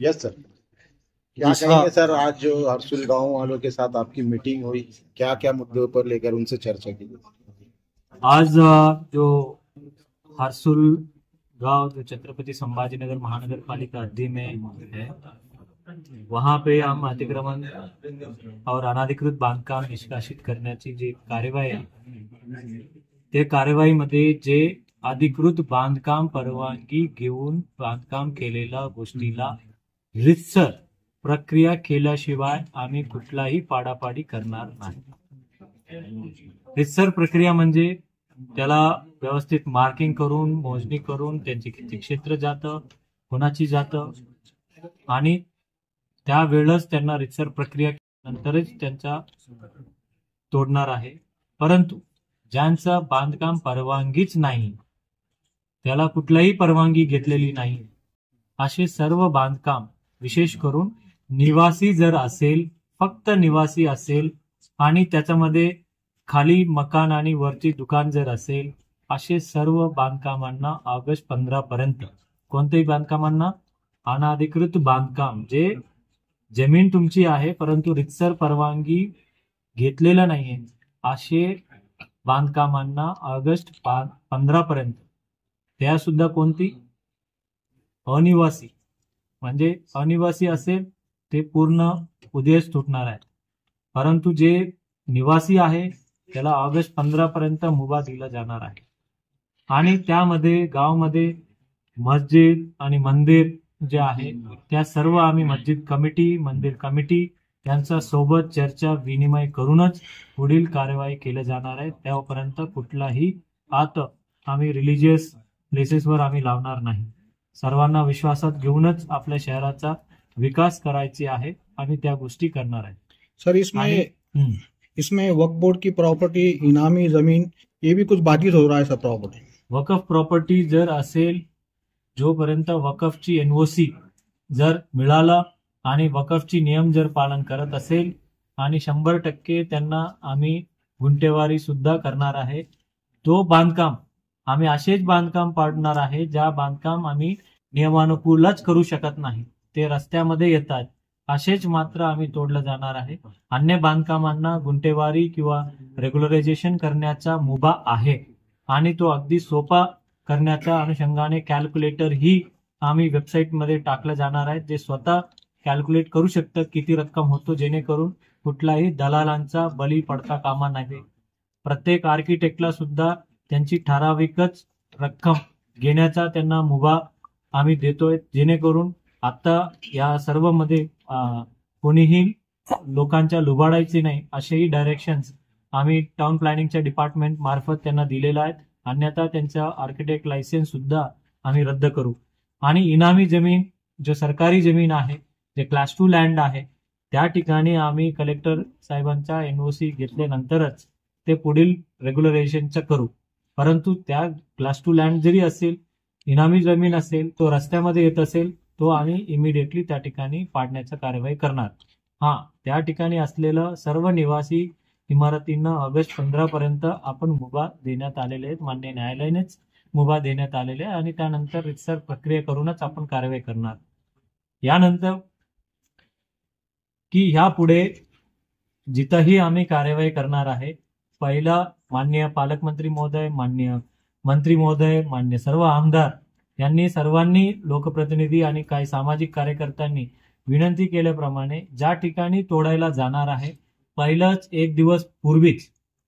Yes sir. क्या कहेंगे sir, आज जो हरसुल गांव वालों के साथ आपकी मीटिंग हुई, क्या क्या मुद्दों पर लेकर उनसे चर्चा की? आज जो हरसुल गांव जो छत्रपति संभाजीनगर महानगर पालिका हद्दी में है, वहां पे हम अतिक्रमण और अनाधिकृत बांधकाम निष्कासित करण्याची जी कार्यवाही आहे, ते कार्यवाहीमध्ये जे अधिकृत बांधकाम परवानगी घेऊन बांधकाम केलेल्या गोष्टीला रीतसर प्रक्रिया केल्याशिवाय आम्ही कुठलाही पाडापाडी करणार नाही। रीतसर प्रक्रिया म्हणजे त्याला व्यवस्थित मार्किंग करून, मोजणी करून, त्यांची किती क्षेत्र जातं, कोणाची जातं, आणि त्यावेळेस त्यांना रीतसर प्रक्रिया नंतरच त्यांचा तोडणार आहे। परंतु ज्यांचं बांधकाम परवानगीच नाही, त्याला कुठलाही परवानगी घेतलेली नाही, असे सर्व बांधकाम, विशेष करून निवासी जर असेल, फक्त निवासी असेल आणि त्याच्यामध्ये खाली मकान आणि वरती दुकान जर असेल, असे सर्व बांधकामांना ऑगस्ट 15 पर्यंत, कोणत्याही बांधकामांना, अनाधिकृत बांधकाम जे जमीन तुमची आहे परंतु रीतसर परवानगी घेतलेलं नाहीये, असे बांधकामांना ऑगस्ट 15 पर्यंत, त्या सुद्धा कोणती, अनिवासी, म्हणजे अनिवासी असेल ते पूर्ण उद्याच तुटणार आहे। परंतु जे निवासी आहे त्याला ऑगस्ट 15 पर्यंत मुभा दिला जाणार आहे। आणि त्यामध्ये गावामध्ये मस्जिद आणि मंदिर जे आहे, त्या सर्व आम्ही मस्जिद कमिटी, मंदिर कमिटी यांच्या सोबत चर्चा विनिमय करूनच पुढील कार्यवाही केली जाणार आहे। त्यापर्यंत कुठलाही हात आम्ही रिलीजियस प्लेसेसवर आम्ही लावणार नाही। सर्वांना विश्वासात घेऊनच आपल्या शहराचा विकास करायची आहे आणि त्या गोष्टी करणार आहे। सर, इसमें वक्फ बोर्ड की प्रॉपर्टी, इनामी जमीन, ये भी कुछ बाधित हो रहा है सर प्रॉपर्टी। वकफ प्रॉपर्टी जर असेल, जोपर्यंत वकफची एनओसी जर मिळाला आणि वकफची नियम जर पालन करत असेल आणि 100% त्यांना आम्ही गुंठेवारी सुद्धा करणार आहे, तो बांधकाम आम्ही असेच बांधकाम पाडणार आहे ज्या बांधकाम आम्ही नियमानुकूलच करू शकत नाही, ते रस्त्यामध्ये येतात, असेच मात्र आम्ही तोडलं जाणार आहे। अन्य बांधकामांना गुंठेवारी किंवा रेग्युलरायझेशन करण्याचा मुभा आहे आणि तो अगदी सोपा करण्याच्या अनुषंगाने कॅल्क्युलेटर ही आम्ही वेबसाईटमध्ये टाकलं जाणार आहे, जे स्वतः कॅल्क्युलेट करू शकतं किती रक्कम होतो, जेणेकरून कुठलाही दलालांचा बळी पडता कामा नये। प्रत्येक आर्किटेक्टला सुद्धा त्यांची ठराविकच रक्कम घेण्याचा त्यांना मुभा आम्ही देतोय, जेणेकरून आता या सर्व मध्ये कोणीही लोकांच्या लुबाडायचे नाही, असेही डायरेक्शन्स आम्ही टाउन प्लॅनिंगच्या डिपार्टमेंट मार्फत त्यांना दिलेला आहेत। अन्यथा त्यांचा आर्किटेक्ट लायसन्स सुद्धा आम्ही रद्द करू। आणि इनामी जमीन, जो सरकारी जमीन आहे, जे क्लास 2 लँड आहे, त्या ठिकाणी आम्ही कलेक्टर साहेबांचा एनओसी घेतल्यानंतरच ते पुढील रेग्युलरायझेशनचं करू। परंतु त्या क्लास 2 लँड जरी असेल, इनामी जमीन असेल, तो रस्त्यामध्ये येत असेल, तो आम्ही इमिडिएटली त्या ठिकाणी पाडण्याचा कार्यवाही करणार। त्या ठिकाणी असलेलं सर्व निवासी इमारतींना ऑगस्ट 15 पर्यंत आपण मुभा देण्यात आलेले आहेत, मान्य न्यायालयानेच मुभा देण्यात आलेले आहे आणि त्यानंतर रीतसर प्रक्रिया करूनच आपण कार्यवाही करणार। यानंतर की ह्यापुढे जिथंही आम्ही कार्यवाही करणार आहे, पहिला माननीय पालकमंत्री महोदय, माननीय मंत्री महोदय, मान्य सर्व आमदार यांनी सर्वांनी, लोकप्रतिनिधी आणि काही सामाजिक कार्यकर्त्यांनी विनंती केल्याप्रमाणे ज्या ठिकाणी तोडायला जाणार आहे, पहिलाच एक दिवस पूर्वीच,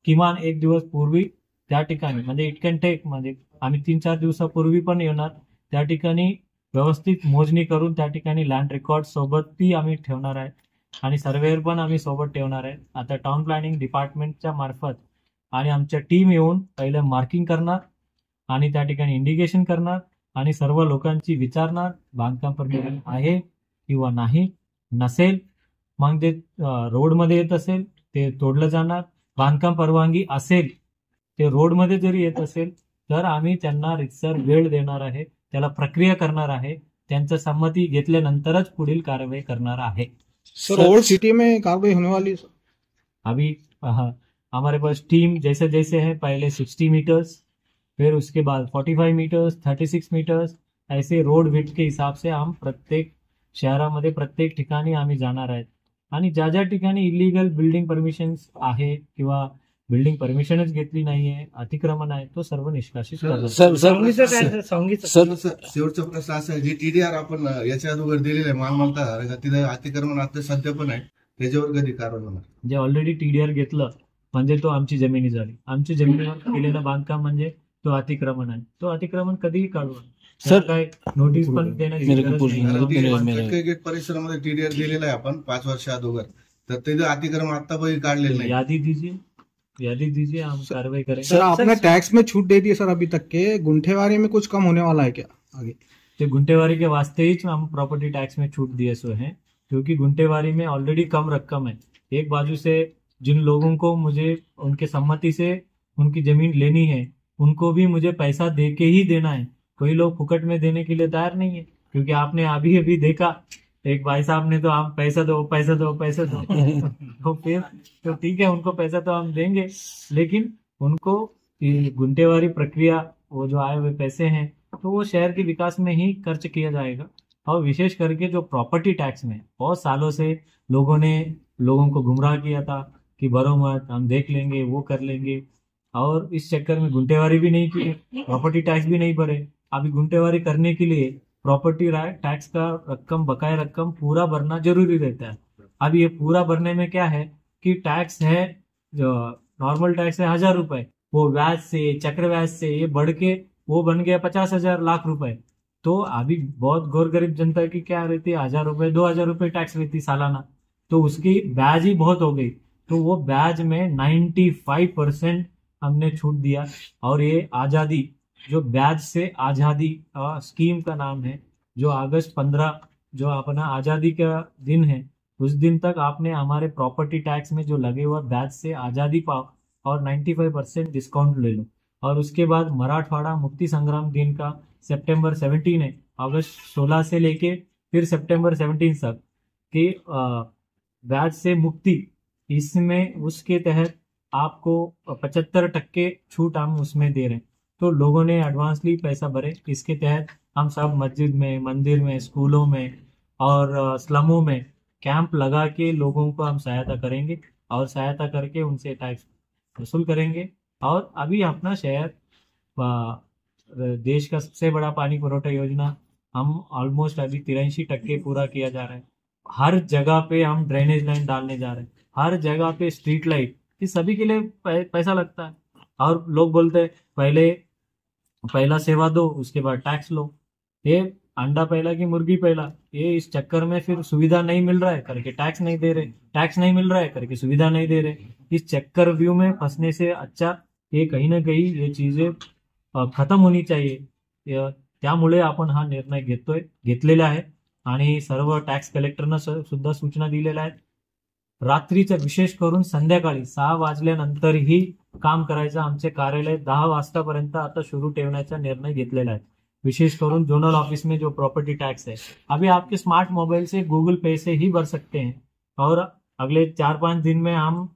किमान एक दिवस पूर्वी त्या ठिकाणी, म्हणजे इट कॅन टेक, म्हणजे आम्ही 3-4 दिवसापूर्वी पण येणार, त्या ठिकाणी व्यवस्थित मोजणी करून त्या ठिकाणी लँड रेकॉर्ड सोबत ती आम्ही ठेवणार आहे आणि सर्वेअर पण आम्ही सोबत ठेवणार आहे। आता टाउन प्लॅनिंग डिपार्टमेंटच्या मार्फत आणि आमच्या टीम येऊन पहिलं मार्किंग करणार आणि त्या ठिकाणी इंडिकेशन करणार आणि सर्व लोकांची विचारणार बांधकाम परमिशन आहे किंवा नाही, नसेल मग जे रोडमध्ये येत असेल ते तोडलं जाणार, बांधकाम परवानगी असेल ते रोडमध्ये जरी येत असेल तर आम्ही त्यांना रीतसर वेळ देणार आहे, त्याला प्रक्रिया करणार आहे, त्यांचं संमती घेतल्यानंतरच पुढील कार्यवाही करणार आहे। सर, ओल्ड सिटी में कार्रवाई होने वाली है? अभी हमारे पास टीम जैसे जैसे है, पहले 60 मीटर्स, फिर उसके बाद 45 मीटर्स, 36 मीटर्स, ऐसे रोड विड्थ के हिसाब से हम प्रत्येक शहरामध्ये प्रत्येक ठिकाणी आम्ही जाणार आहेत आणि ज्या ज्या ठिकाणी इलिगल बिल्डिंग परमिशन्स आहे किंवा बिल्डिंग परमिशनच घेतली नाहीये, अतिक्रमण आहे, तो सर्व निष्कासित करणार. शेवटचा प्रश्न असा आहे, जी टीडीआर आपण याच्या अगोदर दिलेलं आहे मालमत्ता तिथे अतिक्रमण आता सध्या पण आहे, त्याच्यावर कधी कारवाई होणार? जे ऑलरेडी टीडीआर घेतलं म्हणजे तो आमची जमिनी झाली. आमची जमिनीवर केलेलं बांधकाम म्हणजे तो अतिक्रमण आहे. तो अतिक्रमण कधीही काढू. सर, काय नोटीस पण देण्याची गरज नाही. चक्के गेट परिसरामध्ये टीडीआर दिलेला आहे आपण 5 वर्ष अगोदर, तर ते अतिक्रमण आता पण काढलेलं नाही. यादी दीजिए, हम कार्रवाई करेंगे. सर आपने टैक्स में छूट दे दी है सर अभी तक के, गुंठेवारी में कुछ कम होने वाला है क्या आगे? तो गुंटेवारी के वास्ते ही हम प्रॉपर्टी टैक्स में छूट दिए सो हैं, क्योंकि गुंटेवारी में ऑलरेडी कम रकम है. एक बाजू से जिन लोगों को मुझे उनके सम्मति से उनकी जमीन लेनी है, उनको भी मुझे पैसा दे के ही देना है. कोई लोग फुकट में देने के लिए तैयार नहीं है, क्योंकि आपने अभी अभी देखा एक भाई साहब ने तो हम पैसा दो पैसा दो पैसा दो तो फिर तो ठीक है, उनको पैसा तो हम देंगे, लेकिन उनको ये गुंटेवारी प्रक्रिया, वो जो आए हुए पैसे हैं तो वो शहर के विकास में ही खर्च किया जाएगा. और विशेष करके जो प्रॉपर्टी टैक्स में बहुत सालों से लोगों ने लोगों को गुमराह किया था कि भरो मत, हम देख लेंगे, वो कर लेंगे, और इस चक्कर में गुंटेवारी भी नहीं की, प्रॉपर्टी टैक्स भी नहीं भरे. अभी गुंटेवारी करने के लिए प्रॉपर्टी टैक्स का रकम, बकाया रकम पूरा भरना जरूरी रहता है. अब ये पूरा भरने में क्या है कि टैक्स है, जो नॉर्मल टैक्स है 1000 रुपए, वो ब्याज से, चक्रव्याज से ये बढ़ के वो बन गया 50,000 लाख रुपए. तो अभी बहुत गौर गरीब जनता की क्या रहती है, 1000 रुपए 2000 रुपए टैक्स रहती सालाना, तो उसकी ब्याज ही बहुत हो गई. तो वो ब्याज में 95% हमने छूट दिया. और ये आजादी, जो ब्याज से आजादी स्कीम का नाम है, जो अगस्त 15 जो अपना आजादी का दिन है, उस दिन तक आपने हमारे प्रॉपर्टी टैक्स में जो लगे हुआ ब्याज से आजादी पाओ और 95% डिस्काउंट ले लो. और उसके बाद मराठवाड़ा मुक्ति संग्राम दिन का सितंबर 17 है, अगस्त 16 से लेके फिर सितंबर 17 तक कि ब्याज से मुक्ति, इसमें उसके तहत आपको 75% छूट हम उसमें दे रहे हैं. तो लोगों ने एडवांसली पैसा भरे. इसके तहत हम सब मस्जिद में, मंदिर में, स्कूलों में और स्लमों में कैंप लगा के लोगों को हम सहायता करेंगे और सहायता करके उनसे टैक्स वसूल करेंगे. और अभी अपना शहर देश का सबसे बड़ा पानी पुरोठा योजना हम ऑलमोस्ट अभी 83% पूरा किया जा रहा है. हर जगह पे हम ड्रेनेज लाइन डालने जा रहे हैं, हर जगह पे स्ट्रीट लाइट, ये सभी के लिए पैसा लगता है. और लोग बोलते हैं पहला सेवा दो, उसके बाद टैक्स लो. ये अंडा पहला कि मुर्गी पहला, ये इस चक्कर में फिर सुविधा नहीं मिल रहा है करके टैक्स नहीं दे रहे, टैक्स नहीं मिल रहा है करके सुविधा नहीं दे रहे. इस चक्कर व्यू में फंसने से अच्छा ये कहीं ना कहीं ये चीजें खत्म होनी चाहिए. त्यामुळे आपण हा निर्णय घेतलेला आहे आणि सर्व टॅक्स कलेक्टरना सुद्धा सूचना दिलेल्या आहेत. रात्रीचं विशेष करून संध्याकाळी 6 वाजल्यानंतरही काम करायचं. आमचे कार्यालय 10 वाजतापर्यंत आता सुरू ठेवण्याचा निर्णय घेतलेला आहे. विशेष करून जोनल ऑफिस में जो प्रॉपर्टी टैक्स है, अभी आपके स्मार्ट मोबाइल से गूगल पे से ही भर सकते हैं. और अगले 4-5 दिन में हम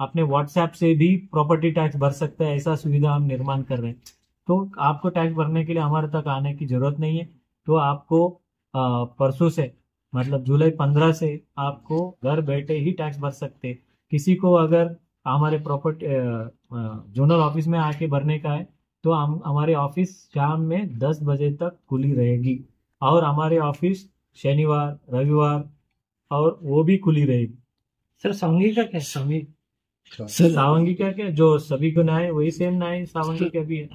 अपने व्हाट्सएप से भी प्रॉपर्टी टैक्स भर सकते हैं. ऐसा सुविधा हम निर्माण कर रहे हैं. तो आपको टैक्स भरने के लिए हमारे तक आने की जरूरत नहीं है. तो आपको परसों से, मतलब जुलाई 15 से आपको घर बैठे ही टैक्स भर सकते. किसी को अगर हमारे प्रॉपर्टी जोनल ऑफिस में आके भरने का है तो हम हमारे ऑफिस शाम में 10 बजे तक खुली रहेगी. और हमारे ऑफिस शनिवार, रविवार और वो भी खुली रहेगी. सर सावंगी का क्या? सावंगी का क्या, जो सभी को न्याय वही सेम न्याय सावंगी का भी है.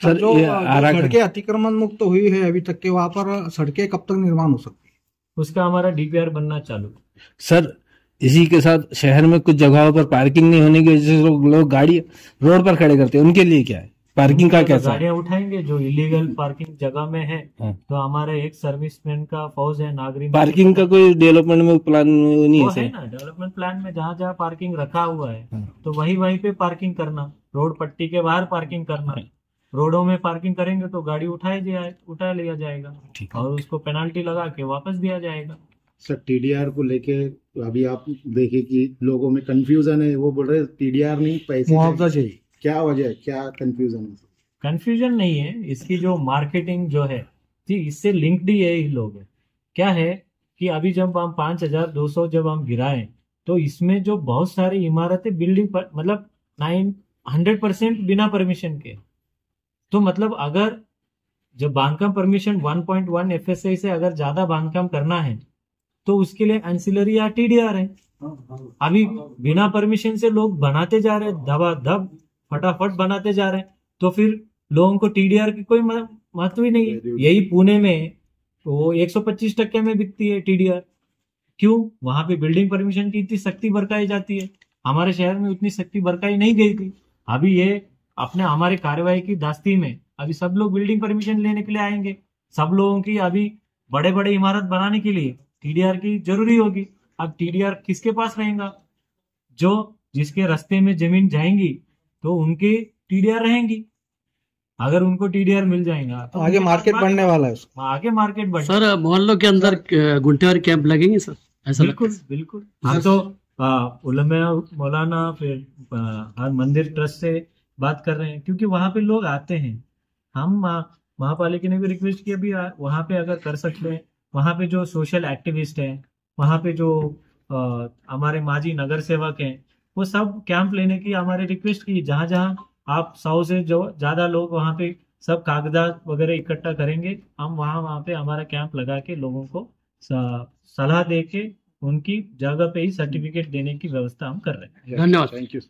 सर जो सड़कें अतिक्रमण मुक्त हुई है अभी तक के, वहां पर सड़कें कब तक निर्माण हो सकती है? उसका हमारा डीपीआर बनना चालू. सर इसी के साथ शहर में कुछ जगहों पर पार्किंग नहीं होने की वजह से लोग गाड़ी रोड पर खड़े करते हैं, उनके लिए क्या है? पार्किंग का कैसा? गाड़ियां उठाएंगे जो इलीगल पार्किंग जगह में है. तो हमारे एक सर्विसमैन का फौज है, नागरिक. पार्किंग का कोई डेवलपमेंट में प्लान नहीं है ना? डेवलपमेंट प्लान में जहाँ जहाँ पार्किंग रखा हुआ है तो वहीं पे पार्किंग करना, रोड पट्टी के बाहर पार्किंग करना. रोडों में पार्किंग करेंगे तो गाड़ी उठा लिया जाएगा और उसको पेनाल्टी लगा के वापस दिया जाएगा. सर टीडीआर को लेके अभी आप देखिए कि लोगों में कंफ्यूजन है. वो बोल रहे टीडीआर नहीं, पैसे मुआवजा चाहिए. क्या वजह है, क्या कंफ्यूजन है? कंफ्यूजन नहीं है, इसकी जो मार्केटिंग जो है जी, इससे लिंक्ड ही है ये लोग. क्या है कि अभी जब हम 5,200 जब हम गिराए, तो इसमें जो बहुत सारी इमारतें बिल्डिंग पर मतलब 100% बिना परमिशन के। तो मतलब अगर जब बांधकाम परमिशन 1.1 FSI से अगर ज्यादा बांधकाम करना है तो उसके लिए एंसिलरी या TDR है। अभी बिना परमिशन से लोग बनाते जा रहे हैं, धबाधब फटाफट बनाते जा रहे हैं, तो फिर लोगों को TDR की कोई महत्व ही नहीं है। यही पुणे में वो 125% में बिकती है TDR। क्यों? वहां पे बिल्डिंग परमिशन की इतनी सख्ती बरकाई जाती है। हमारे शहर में उतनी सख्ती बरकाई नहीं गई थी। अभी ये अपने हमारे कार्यवाही की दास्ती में अभी सब लोग बिल्डिंग परमिशन लेने के लिए आएंगे। सब लोगों की अभी बड़े बड़े इमारत बनाने के लिए TDR की जरूरी होगी। अब TDR किसके पास रहेगा? जो जिसके रास्ते में जमीन जाएंगी तो उनके TDR रहेंगी। अगर उनको TDR मिल जाएगा तो आगे मार्केट बढ़ने वाला है उसका। आगे मार्केट बढ़ सर मोहल्लों के अंदर गुंठेवारी कैंप लगेंगे सर, ऐसा बिल्कुल बिल्कुल। हम तो उलमा मौलाना फिर मंदिर ट्रस्ट से बात कर रहे हैं, क्योंकि वहां पे लोग आते हैं। हम महापालिका ने भी रिक्वेस्ट किया भी वहां पे अगर कर सकते हैं। वहां पे जो सोशल एक्टिविस्ट हैं, वहां पे जो हमारे माजी नगर सेवक हैं, वो सब कैंप लेने की हमारे रिक्वेस्ट की। जहां जहां आप 100 से जो ज्यादा लोग वहां पे सब कागजात वगैरह इकट्ठा करेंगे, हम वहां पे हमारा कैंप लगा के लोगों को सलाह दे के उनकी जगह पे ही सर्टिफिकेट देने की व्यवस्था हम कर रहे हैं। धन्यवाद। Thank you.